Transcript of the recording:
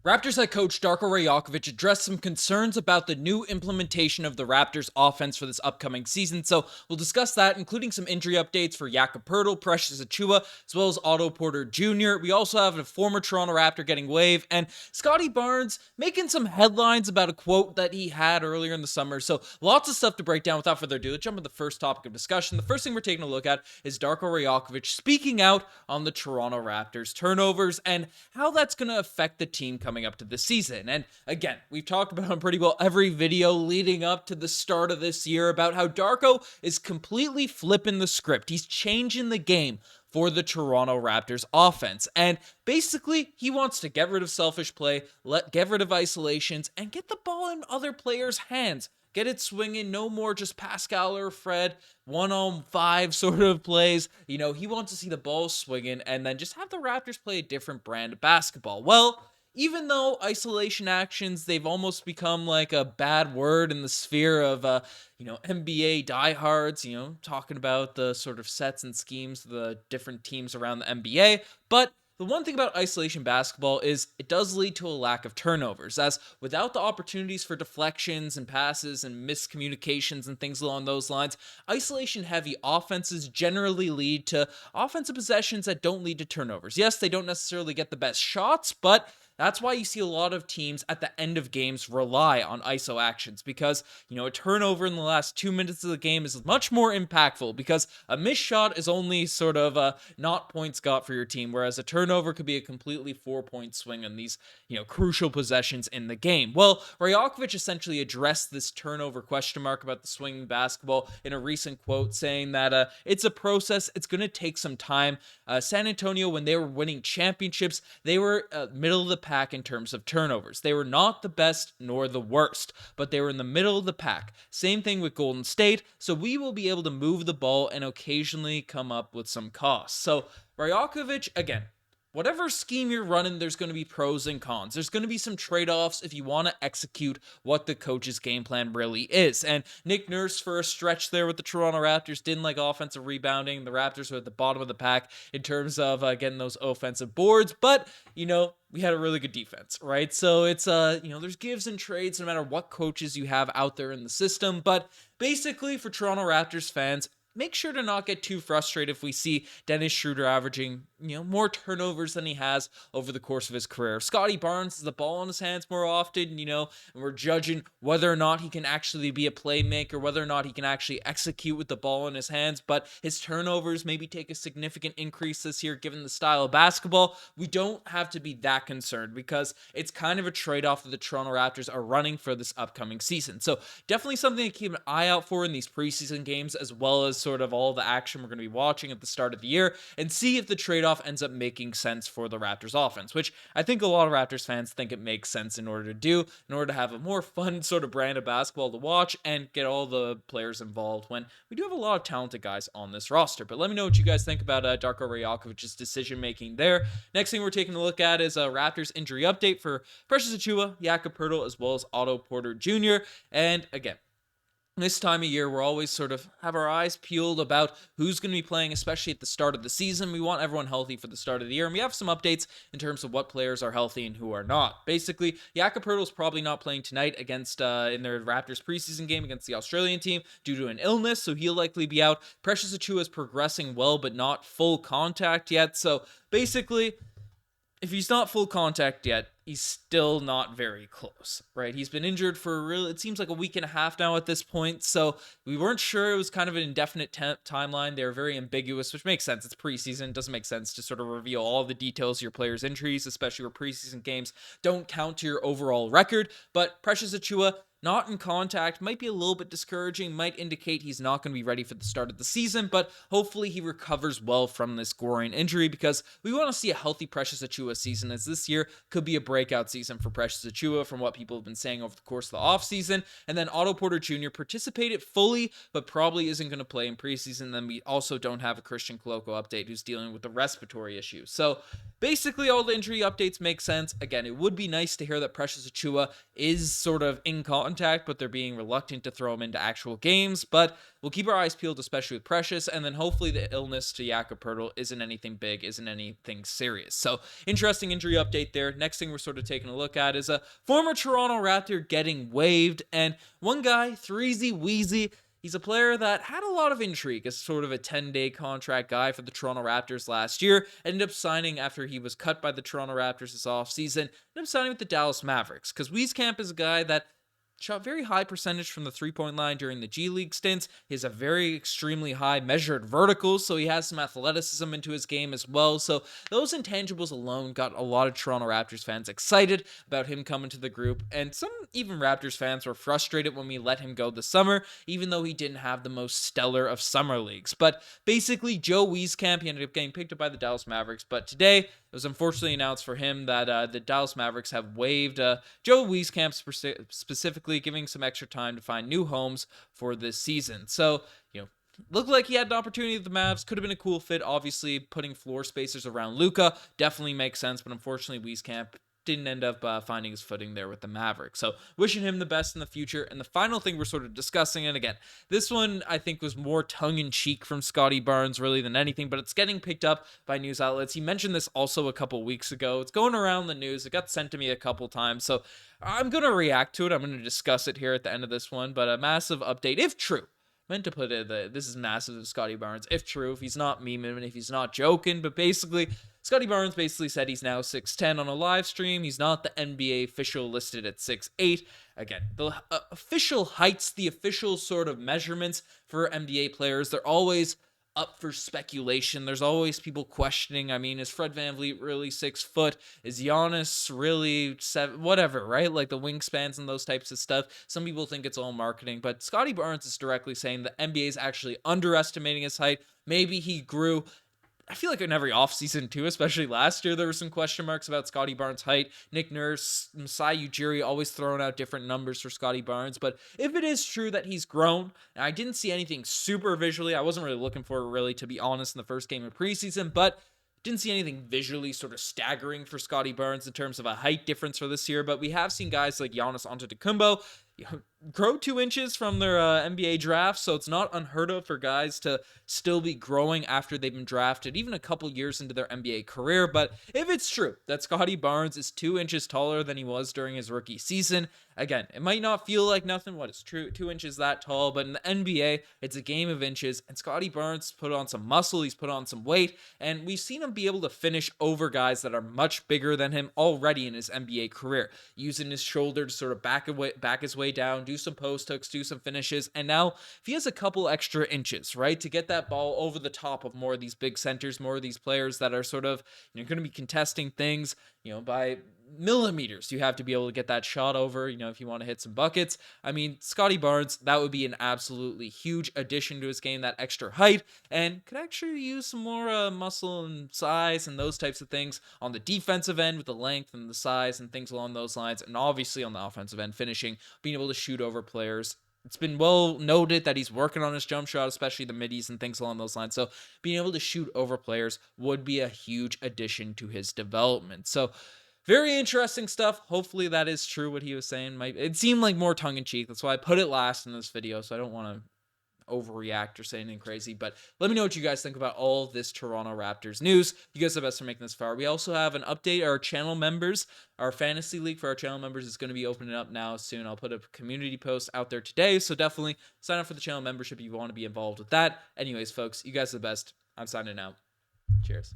Raptors head coach Darko Rajakovic addressed some concerns about the new implementation of the Raptors offense for this upcoming season, so we'll discuss that, including some injury updates for Jakob Poeltl, Precious Achiuwa, as well as Otto Porter Jr. We also have a former Toronto Raptor getting waived, and Scottie Barnes making some headlines about a quote that he had earlier in the summer, so lots of stuff to break down. Without further ado, let's jump into the first topic of discussion. The first thing we're taking a look at is Darko Rajakovic speaking out on the Toronto Raptors turnovers and how that's going to affect the team coming up to this season. And again, we've talked about on pretty well every video leading up to the start of this year about how Darko is completely flipping the script. He's changing the game for the Toronto Raptors offense. And basically, he wants to get rid of selfish play, get rid of isolations, and get the ball in other players' hands. Get it swinging, no more just Pascal or Fred, 1-on-5 sort of plays. You know, he wants to see the ball swinging and then just have the Raptors play a different brand of basketball. Well, even though isolation actions, they've almost become like a bad word in the sphere of, NBA diehards, talking about the sort of sets and schemes of the different teams around the NBA. But the one thing about isolation basketball is it does lead to a lack of turnovers, as without the opportunities for deflections and passes and miscommunications and things along those lines, isolation-heavy offenses generally lead to offensive possessions that don't lead to turnovers. Yes, they don't necessarily get the best shots, but that's why you see a lot of teams at the end of games rely on ISO actions because, a turnover in the last 2 minutes of the game is much more impactful because a missed shot is only sort of not points got for your team, whereas a turnover could be a completely 4-point swing on these, crucial possessions in the game. Well, Rajakovic essentially addressed this turnover question mark about the swinging basketball in a recent quote saying that it's a process, it's going to take some time. San Antonio, when they were winning championships, they were middle of the pack in terms of turnovers. They were not the best nor the worst, but they were in the middle of the pack. Same thing with Golden State, so we will be able to move the ball and occasionally come up with some costs. So Rajakovic, again, whatever scheme you're running, there's going to be pros and cons. There's going to be some trade-offs if you want to execute what the coach's game plan really is. And Nick Nurse, for a stretch there with the Toronto Raptors, didn't like offensive rebounding. The Raptors were at the bottom of the pack in terms of getting those offensive boards. But, we had a really good defense, right? So it's, there's gives and trades no matter what coaches you have out there in the system. But basically, for Toronto Raptors fans, make sure to not get too frustrated if we see Dennis Schroeder averaging, more turnovers than he has over the course of his career. Scottie Barnes has the ball in his hands more often, and we're judging whether or not he can actually be a playmaker, whether or not he can actually execute with the ball in his hands, but his turnovers maybe take a significant increase this year given the style of basketball. We don't have to be that concerned because it's kind of a trade-off that the Toronto Raptors are running for this upcoming season. So definitely something to keep an eye out for in these preseason games, as well as sort of all the action we're going to be watching at the start of the year, and see if the trade-off ends up making sense for the Raptors offense, which I think a lot of Raptors fans think it makes sense in order to have a more fun sort of brand of basketball to watch and get all the players involved when we do have a lot of talented guys on this roster. But let me know what you guys think about Darko Rajakovic's decision-making there. Next thing we're taking a look at is a Raptors injury update for Precious Achiuwa, Jakob Poeltl, as well as Otto Porter Jr. And again, this time of year, we're always sort of have our eyes peeled about who's going to be playing, especially at the start of the season. We want everyone healthy for the start of the year, and we have some updates in terms of what players are healthy and who are not. Basically, Jakob Poeltl is probably not playing tonight against in their Raptors preseason game against the Australian team due to an illness, so he'll likely be out. Precious Achiuwa is progressing well, but not full contact yet. So basically, if he's not full contact yet, he's still not very close, right? He's been injured for it seems like a week and a half now at this point, so we weren't sure. It was kind of an indefinite timeline. They were very ambiguous, which makes sense. It's preseason. It doesn't make sense to sort of reveal all the details of your players' injuries, especially where preseason games don't count to your overall record. But Precious Achiuwa, not in contact, might be a little bit discouraging, might indicate he's not going to be ready for the start of the season, but hopefully he recovers well from this groin injury because we want to see a healthy Precious Achiuwa season, as this year could be a breakout season for Precious Achiuwa from what people have been saying over the course of the offseason. And then Otto Porter Jr. participated fully, but probably isn't going to play in preseason. Then we also don't have a Christian Koloko update who's dealing with the respiratory issue. So basically all the injury updates make sense. Again, it would be nice to hear that Precious Achiuwa is sort of in contact, but they're being reluctant to throw him into actual games. But we'll keep our eyes peeled, especially with Precious, and then hopefully the illness to Jakob Poeltl isn't anything big, isn't anything serious. So interesting injury update there. Next thing we're sort of taking a look at is a former Toronto Raptor getting waived, and one guy, Threezy Weezy, he's a player that had a lot of intrigue as sort of a 10-day contract guy for the Toronto Raptors last year. Ended up signing after he was cut by the Toronto Raptors this offseason. Ended up signing with the Dallas Mavericks because Wieskamp is a guy that shot very high percentage from the three-point line during the G League stints. He has a very extremely high measured verticals, so he has some athleticism into his game as well. So those intangibles alone got a lot of Toronto Raptors fans excited about him coming to the group, and some even Raptors fans were frustrated when we let him go this summer, even though he didn't have the most stellar of summer leagues. But basically, Joe Wieskamp, he ended up getting picked up by the Dallas Mavericks, but today it was unfortunately announced for him that the Dallas Mavericks have waived Joe Wieskamp specifically, giving some extra time to find new homes for this season. So, looked like he had an opportunity with the Mavs. Could have been a cool fit. Obviously, putting floor spacers around Luka definitely makes sense, but unfortunately, Wieskamp didn't end up finding his footing there with the Mavericks. So wishing him the best in the future. And the final thing we're sort of discussing, and again, this one I think was more tongue-in-cheek from Scottie Barnes really than anything, but it's getting picked up by news outlets. He mentioned this also a couple weeks ago. It's going around the news. It got sent to me a couple times, so I'm going to react to it. I'm going to discuss it here at the end of this one, but a massive update, if true. Meant to put it, this is massive of Scottie Barnes, if true, if he's not memeing, if he's not joking, but basically, Scottie Barnes basically said he's now 6'10 on a live stream. He's not the NBA official listed at 6'8. Again, the official heights, the official sort of measurements for NBA players, they're always up for speculation. There's always people questioning. I mean, is Fred VanVleet really 6 foot? Is Giannis really 7? Whatever, right? Like the wingspans and those types of stuff. Some people think it's all marketing, but Scottie Barnes is directly saying the NBA is actually underestimating his height. Maybe he grew. I feel like in every offseason too, especially last year, there were some question marks about Scottie Barnes' height. Nick Nurse, Masai Ujiri always throwing out different numbers for Scottie Barnes. But if it is true that he's grown, and I didn't see anything super visually, I wasn't really looking for it really, to be honest, in the first game of preseason, but didn't see anything visually sort of staggering for Scottie Barnes in terms of a height difference for this year. But we have seen guys like Giannis Antetokounmpo grow 2 inches from their NBA draft, so it's not unheard of for guys to still be growing after they've been drafted, even a couple years into their NBA career. But if it's true that Scottie Barnes is 2 inches taller than he was during his rookie season, again, it might not feel like nothing. What is true? 2 inches that tall, but in the NBA, it's a game of inches, and Scottie Barnes put on some muscle, he's put on some weight, and we've seen him be able to finish over guys that are much bigger than him already in his NBA career, using his shoulder to sort of back his way down, do some post hooks, do some finishes, and now if he has a couple extra inches, right, to get that ball over the top of more of these big centers, more of these players that are sort of, going to be contesting things, by millimeters, you have to be able to get that shot over, if you want to hit some buckets. I mean, Scottie Barnes, that would be an absolutely huge addition to his game, that extra height, and could actually use some more muscle and size and those types of things on the defensive end with the length and the size and things along those lines, and obviously on the offensive end, finishing, being able to shoot over players. It's been well noted that he's working on his jump shot, especially the middies and things along those lines. So being able to shoot over players would be a huge addition to his development. So very interesting stuff. Hopefully that is true what he was saying. It seemed like more tongue-in-cheek. That's why I put it last in this video, so I don't want to overreact or say anything crazy. But let me know what you guys think about all this Toronto Raptors news. You guys are the best for making this far. We also have an update. Our channel members, our fantasy league for our channel members is going to be opening up now soon. I'll put a community post out there today, so definitely sign up for the channel membership if you want to be involved with that. Anyways, folks, you guys are the best. I'm signing out. Cheers.